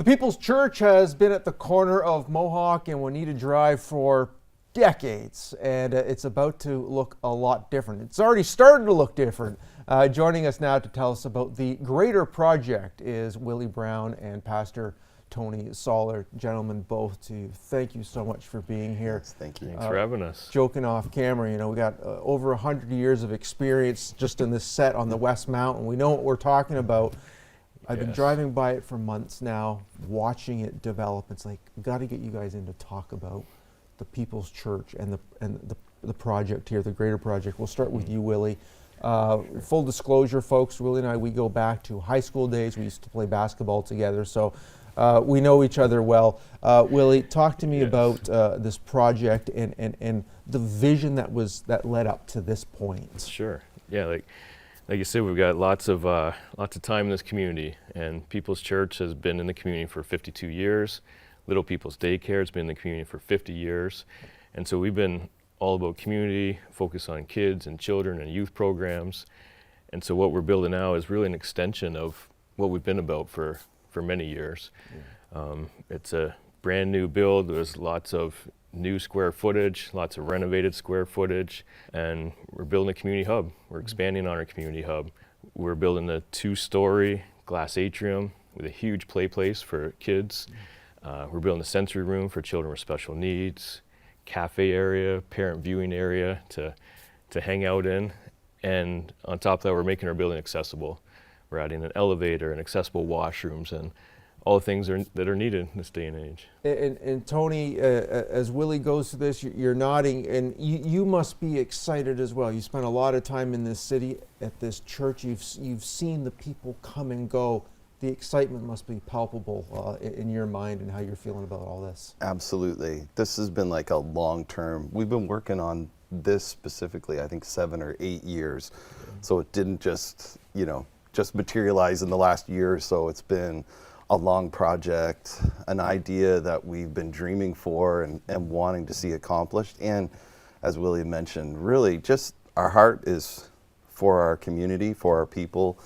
The People's Church has been at the corner of Mohawk and Juanita Drive for decades, and it's about to look a lot different. It's already started to look different. Joining us now to tell us about the greater project is Willie Brown and Pastor Tony Sawler. Gentlemen, both to you, thank you so much for being here. Yes, thank you. Thanks for having us. Joking off camera, you know, we got over 100 years of experience just in this set on the West Mountain. We know what we're talking about. I've been driving by it for months now, watching it develop. It's like, we've got to get you guys in to talk about the People's Church and the project here, the greater project. We'll start with you, Willie. Full disclosure, folks, Willie and I, we go back to high school days. We used to play basketball together, so we know each other well. Willie, talk to me about this project and the vision that led up to this point. Sure. Yeah, like you said, we've got lots of time in this community, and People's Church has been in the community for 52 years. Little People's Daycare has been in the community for 50 years. And so we've been all about community, focus on kids and children and youth programs. And so what we're building now is really an extension of what we've been about for many years. Yeah. It's a brand new build. There's lots of new square footage, lots of renovated square footage, and we're building a community hub. We're expanding on our community hub. We're building a 2-story glass atrium with a huge play place for kids. We're building a sensory room for children with special needs, cafe area, parent viewing area to hang out in. And on top of that, we're making our building accessible. We're adding an elevator and accessible washrooms and all the things that are needed in this day and age. And Tony, as Willie goes through this, you're nodding, and you must be excited as well. You spent a lot of time in this city at this church. You've seen the people come and go. The excitement must be palpable in your mind and how you're feeling about all this. Absolutely. This has been like a long-term. We've been working on this specifically, I think 7 or 8 years. So it didn't just materialize in the last year or so. It's been a long project, an idea that we've been dreaming for and wanting to see accomplished. And as Willie mentioned, really just our heart is for our community, for our people.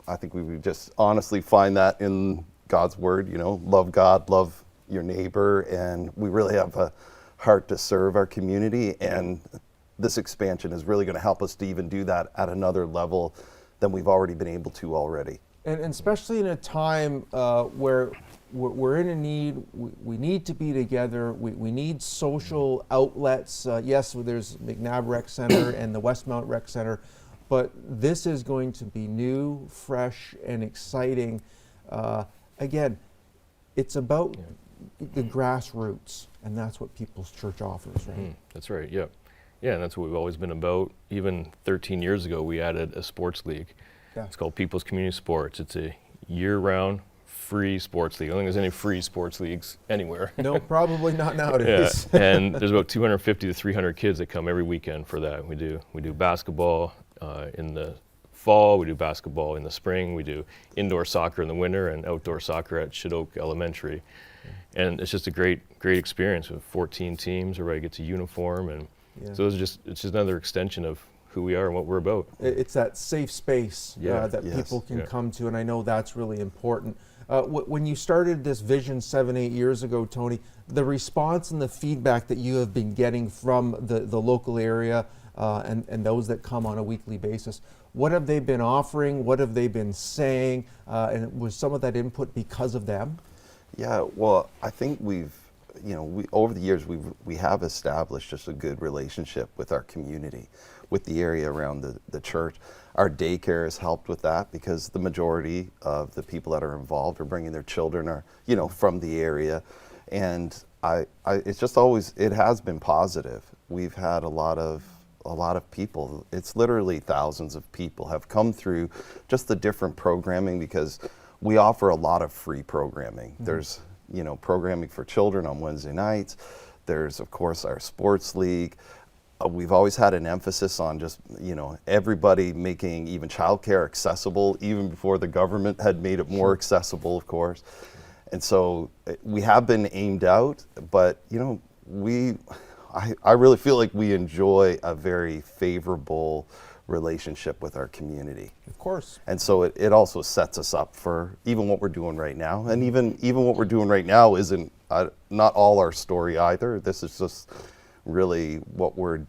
I think we would just honestly find that in God's word, love God, love your neighbor, and we really have a heart to serve our community, and this expansion is really going to help us to even do that at another level than we've already been able to already. And especially in a time where we're in a need, we need to be together, we need social outlets. Yes, there's McNabb Rec Center and the Westmount Rec Center, but this is going to be new, fresh, and exciting. Again, it's about the grassroots, and that's what People's Church offers, right? That's right, yeah. Yeah, and that's what we've always been about. Even 13 years ago, we added a sports league. Yeah. It's called People's Community Sports. It's a year-round free sports league. I don't think there's any free sports leagues anywhere. No, probably not nowadays. Yeah. And there's about 250 to 300 kids that come every weekend for that. We do basketball in the fall, we do basketball in the spring, we do indoor soccer in the winter, and outdoor soccer at Shit Oak Elementary. And it's just a great experience with 14 teams. Everybody gets a uniform, and so it's just another extension of who we are and what we're about. It's that safe space that people can come to, and I know that's really important. When you started this vision 7-8 years ago, Tony, the response and the feedback that you have been getting from the local area and those that come on a weekly basis, what have they been offering? What have they been saying? And was some of that input because of them? Yeah, well, I think over the years, we have established just a good relationship with our community, with the area around the church. Our daycare has helped with that because the majority of the people that are involved are bringing their children from the area. And it's just always, it has been positive. We've had a lot of people, it's literally thousands of people have come through just the different programming, because we offer a lot of free programming. Mm-hmm. There's programming for children on Wednesday nights. There's, of course, our sports league. We've always had an emphasis on just, everybody making even childcare accessible, even before the government had made it more accessible, of course. And so we have been aimed out, but, I really feel like we enjoy a very favorable relationship with our community. Of course. And so it also sets us up for even what we're doing right now. And even what we're doing right now isn't not all our story either. This is just really what we're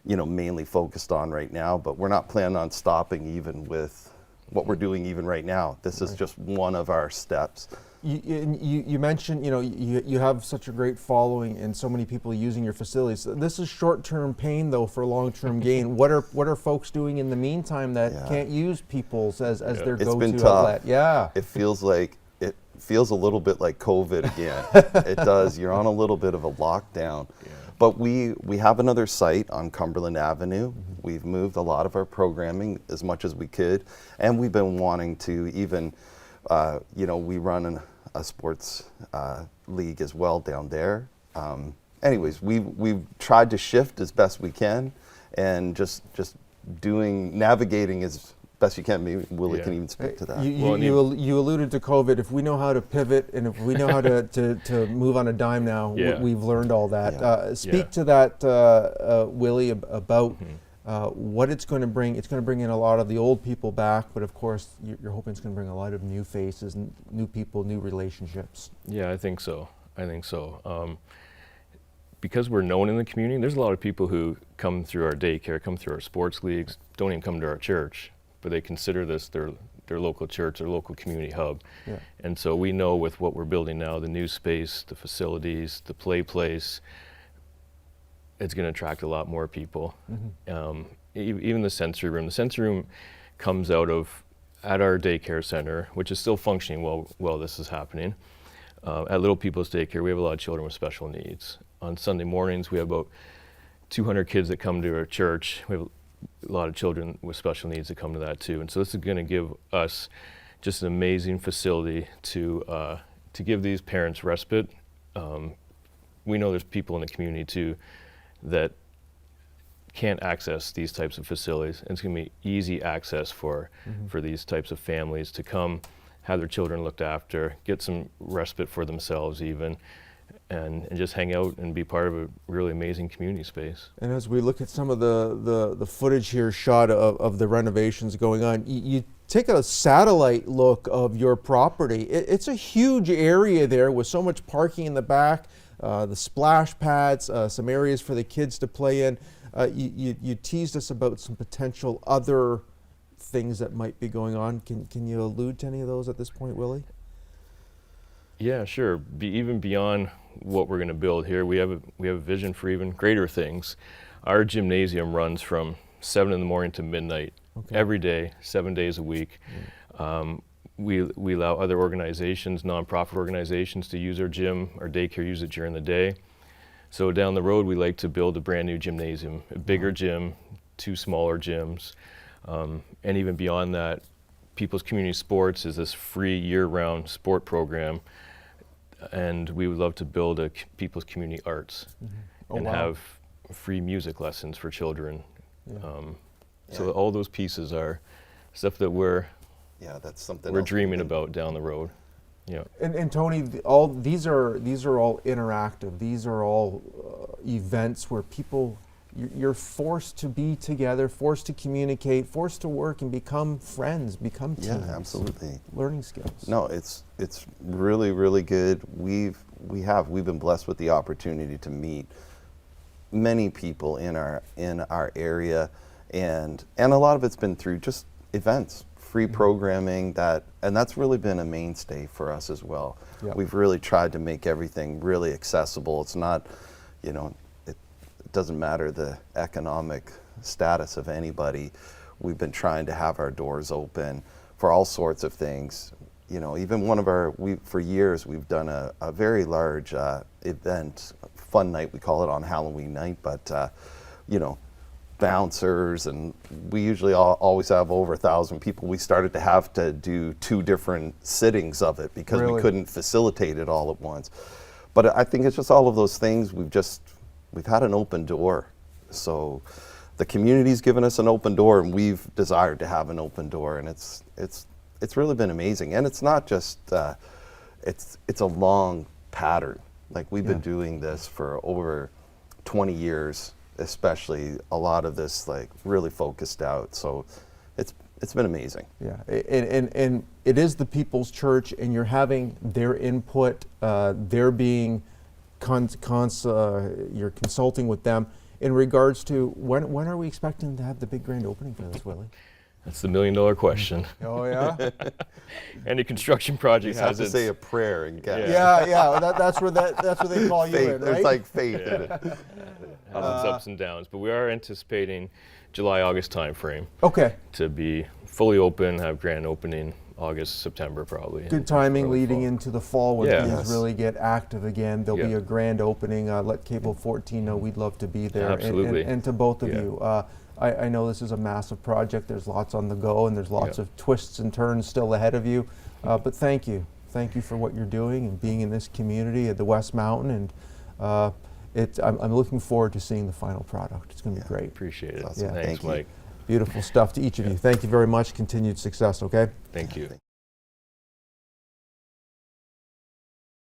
mainly focused on right now. But we're not planning on stopping even with what we're doing even right now. This is just one of our steps. You mentioned, you have such a great following and so many people using your facilities. This is short-term pain, though, for long-term gain. What are folks doing in the meantime that can't use People's as their It's go-to been tough. outlet? Yeah. It feels a little bit like COVID again. It does. You're on a little bit of a lockdown. Yeah. But we have another site on Cumberland Avenue. Mm-hmm. We've moved a lot of our programming as much as we could, and we've been wanting to even, we run a sports league as well down there. Anyways, we've tried to shift as best we can, and just navigating as best you can. Maybe Willie can even speak to that. You alluded to COVID. If we know how to pivot and if we know how to move on a dime now, we've learned all that. Yeah. Speak to that, Willie, about what it's going to bring. It's going to bring in a lot of the old people back, but of course, you're hoping it's going to bring a lot of new faces, new people, new relationships. Yeah, I think so. Because we're known in the community, there's a lot of people who come through our daycare, come through our sports leagues, don't even come to our church, but they consider this their local church, their local community hub. Yeah. And so we know with what we're building now, the new space, the facilities, the play place, it's going to attract a lot more people. Mm-hmm. Even the sensory room. The sensory room comes at our daycare center, which is still functioning while this is happening. At Little People's Daycare, we have a lot of children with special needs. On Sunday mornings, we have about 200 kids that come to our church. We have a lot of children with special needs that come to that too. And so this is going to give us just an amazing facility to give these parents respite. We know there's people in the community too that can't access these types of facilities. And it's going to be easy access for these types of families to come, have their children looked after, get some respite for themselves even, and just hang out and be part of a really amazing community space. And as we look at some of the footage here shot of the renovations going on, you take a satellite look of your property. It's a huge area there with so much parking in the back, the splash pads, some areas for the kids to play in. You teased us about some potential other things that might be going on. Can you allude to any of those at this point, Willie? Yeah, sure. Even beyond what we're going to build here, we have a vision for even greater things. Our gymnasium runs from 7 in the morning to midnight every day, 7 days a week. We allow other organizations, nonprofit organizations, to use our gym, our daycare, use it during the day. So down the road, we like to build a brand new gymnasium, a bigger gym, 2 smaller gyms, and even beyond that, People's Community Sports is this free year-round sport program. And we would love to build a People's Community Arts and have free music lessons for children. So all those pieces are stuff that we're dreaming about down the road. Yeah. And Tony, these are all interactive. These are all events where people, you're forced to be together, forced to communicate, forced to work and become friends, become teams. Yeah, absolutely. Learning skills. No, it's really, really good. We've been blessed with the opportunity to meet many people in our area, and a lot of it's been through just events, free programming, and that's really been a mainstay for us as well. Yep. We've really tried to make everything really accessible. It's not, it doesn't matter the economic status of anybody. We've been trying to have our doors open for all sorts of things. Even for years we've done a very large event, fun night, we call it, on Halloween night, but bouncers, and we usually always have over 1,000 people. We started to have to do 2 different sittings of it because we couldn't facilitate it all at once. But I think it's just all of those things. We've had an open door. So the community's given us an open door, and we've desired to have an open door, and it's really been amazing. And it's not just it's a long pattern. Like we've been doing this for over 20 years. especially a lot of this like really focused out. So it's been amazing. Yeah, and it is the people's church, and you're having their input. They're being you're consulting with them in regards to when are we expecting to have the big grand opening for this, Willie? That's the $1 million question. Oh yeah. Any construction project You have has to its say a prayer and get Yeah. That's where they call you faith. in, right? It's like faith in it. has its ups and downs, but we are anticipating July, August timeframe Okay. to be fully open, have grand opening August, September probably. Good timing early leading fall. into the fall when Yeah. things Yes. really get active again. There'll be Yeah. a grand opening. Let Cable 14 know we'd love to be there. And- Absolutely. And to both of Yeah. you. I know this is a massive project. There's lots on the go, and there's lots Yeah. of twists and turns still ahead of you. But thank you. Thank you for what you're doing and being in this community at the West Mountain. And I'm looking forward to seeing the final product. It's going to be great. Appreciate it. Awesome. Yeah. Thanks, Thank you. Mike. Beautiful stuff to each of you. Thank you very much. Continued success, okay? Thank you.